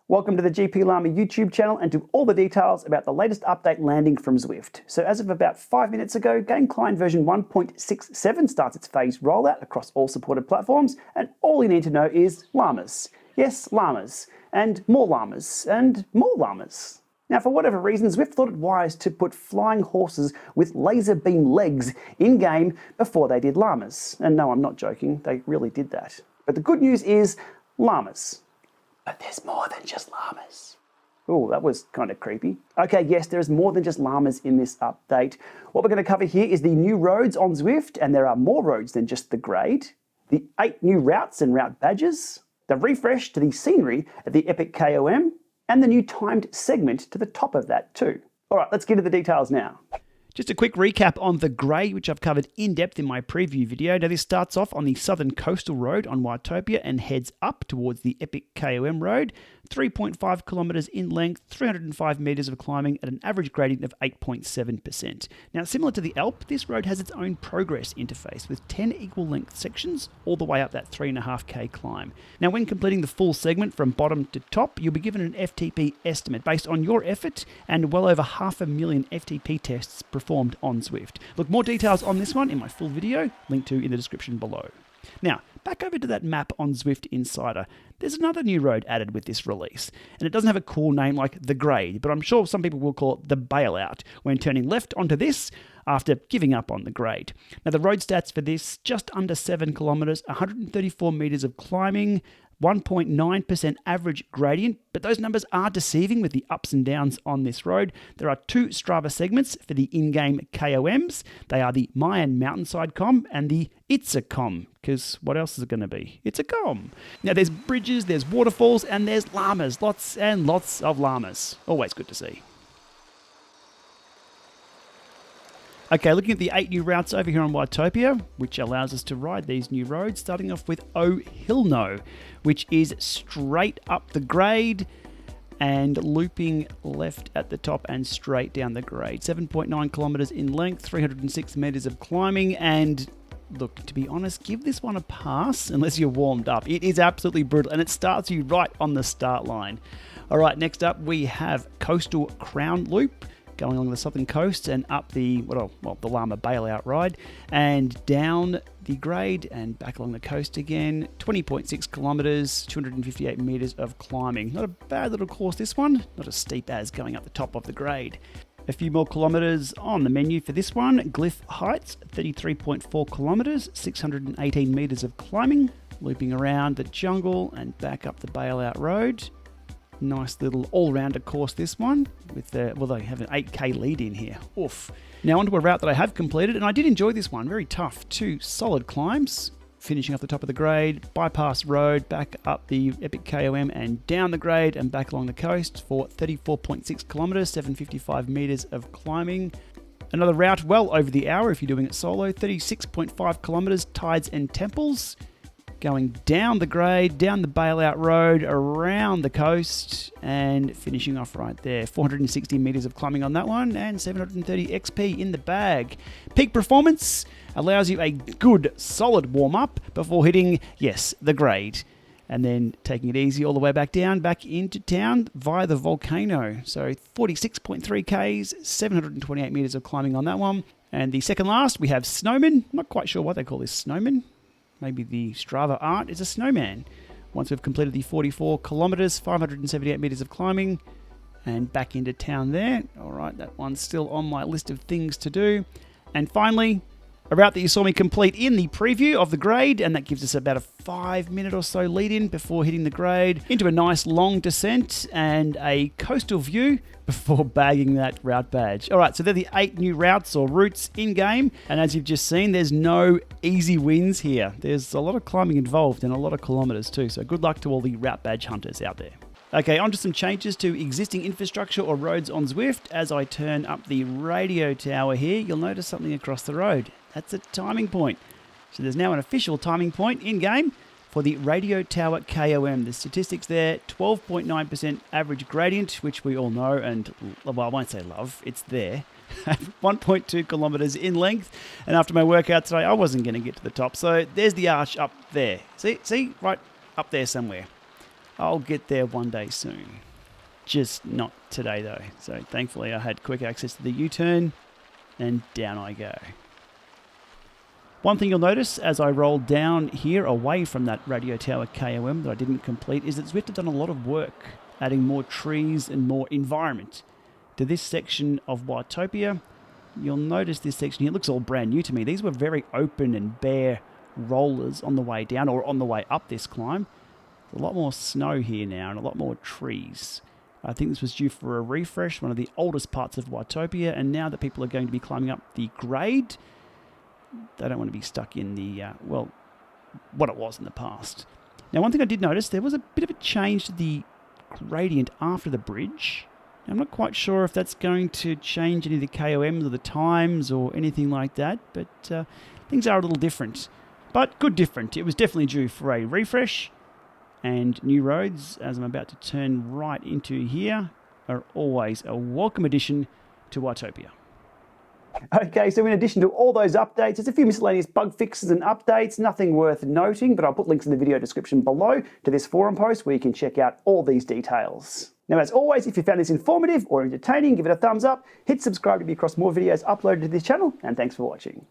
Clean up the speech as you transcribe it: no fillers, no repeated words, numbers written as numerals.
Welcome to the GP Llama YouTube channel and to all the details about the latest update landing from Zwift. So as of about 5 minutes ago, Game Client version 1.67 starts its phased rollout across all supported platforms, and all you need to know is llamas. Yes, llamas. And more llamas. And more llamas. Now, for whatever reason, Zwift thought it wise to put flying horses with laser beam legs in-game before they did llamas. And no, I'm not joking, they really did that. But the good news is llamas. But there's more than just llamas. Oh, that was kind of creepy. Okay, yes, there's more than just llamas in this update. What we're going to cover here is the new roads on Zwift, and there are more roads than just the grade, the 8 new routes and route badges, the refresh to the scenery at the Epic KOM, and the new timed segment to the top of that too. All right, let's get into the details now. Just a quick recap on the grade, which I've covered in depth in my preview video. Now, this starts off on the Southern Coastal Road on Watopia and heads up towards the Epic KOM Road, 3.5 kilometres in length, 305 metres of climbing at an average gradient of 8.7%. Now, similar to the Alp, this road has its own progress interface with 10 equal length sections all the way up that 3.5k climb. Now, when completing the full segment from bottom to top, you'll be given an FTP estimate based on your effort and well over 500,000 FTP tests performed on Zwift. Look, more details on this one in my full video, linked to in the description below. Now, back over to that map on Zwift Insider. There's another new road added with this release, and it doesn't have a cool name like The Grade, but I'm sure some people will call it The Bailout when turning left onto this after giving up on The Grade. Now, the road stats for this, just under 7 kilometres, 134 metres of climbing, 1.9% average gradient, but those numbers are deceiving with the ups and downs on this road. There are 2 Strava segments for the in-game KOMs. They are the Mayan Mountainside Com and the It's a Com, because what else is it going to be? It's a Com. Now, there's bridges, there's waterfalls, and there's llamas. Lots and lots of llamas. Always good to see. Okay, looking at the 8 new routes over here on Watopia, which allows us to ride these new roads, starting off with O'Hillknow, which is straight up the grade and looping left at the top and straight down the grade. 7.9 kilometres in length, 306 metres of climbing, and look, to be honest, give this one a pass unless you're warmed up. It is absolutely brutal, and it starts you right on the start line. All right, next up we have Coastal Crown Loop, going along the southern coast and up the, the Llama Bailout ride, and down the grade and back along the coast again. 20.6 kilometres, 258 metres of climbing. Not a bad little course, this one. Not as steep as going up the top of the grade. A few more kilometres on the menu for this one. Glyph Heights, 33.4 kilometres, 618 metres of climbing. Looping around the jungle and back up the Bailout road. Nice little all-rounder course, this one, with they have an 8k lead in here. Oof. Now onto a route that I have completed, and I did enjoy this one. Very tough. 2 solid climbs, finishing off the top of the grade, bypass road, back up the Epic KOM and down the grade and back along the coast for 34.6 kilometres, 755 metres of climbing. Another route well over the hour if you're doing it solo, 36.5 kilometres, Tides and Temples. Going down the grade, down the Bailout road, around the coast, and finishing off right there. 460 metres of climbing on that one, and 730 XP in the bag. Peak performance allows you a good, solid warm-up before hitting, yes, the grade. And then taking it easy all the way back down, back into town via the volcano. So 46.3 Ks, 728 metres of climbing on that one. And the second last, we have Snowman. I'm not quite sure why they call this Snowman. Maybe the Strava art is a snowman. Once we've completed the 44 kilometres, 578 metres of climbing, and back into town there. All right, that one's still on my list of things to do. And finally, a route that you saw me complete in the preview of the grade, and that gives us about a 5-minute or so lead in before hitting the grade, into a nice long descent and a coastal view before bagging that route badge. All right, so they're the 8 new routes or routes in-game, and as you've just seen, there's no easy wins here. There's a lot of climbing involved and a lot of kilometres too, so good luck to all the route badge hunters out there. Okay, on to some changes to existing infrastructure or roads on Zwift. As I turn up the radio tower here, you'll notice something across the road. That's a timing point. So there's now an official timing point in-game for the Radio Tower KOM. The statistics there, 12.9% average gradient, which we all know and, well, I won't say love, it's there. 1.2 kilometres in length, and after my workout today, I wasn't going to get to the top. So there's the arch up there. See, right up there somewhere. I'll get there one day soon. Just not today though. So thankfully I had quick access to the U-turn and down I go. One thing you'll notice as I roll down here away from that radio tower KOM that I didn't complete is that Zwift have done a lot of work adding more trees and more environment to this section of Watopia. You'll notice this section here looks all brand new to me. These were very open and bare rollers on the way down or on the way up this climb. There's a lot more snow here now and a lot more trees. I think this was due for a refresh, one of the oldest parts of Watopia, and now that people are going to be climbing up the grade, they don't want to be stuck in the, well, what it was in the past. Now, one thing I did notice, there was a bit of a change to the gradient after the bridge. I'm not quite sure if that's going to change any of the KOMs or the times or anything like that, but things are a little different. But good different. It was definitely due for a refresh, and new roads, as I'm about to turn right into here, are always a welcome addition to Watopia. Okay, so in addition to all those updates, there's a few miscellaneous bug fixes and updates, nothing worth noting, but I'll put links in the video description below to this forum post where you can check out all these details. Now, as always, if you found this informative or entertaining, give it a thumbs up, hit subscribe to be across more videos uploaded to this channel, and thanks for watching.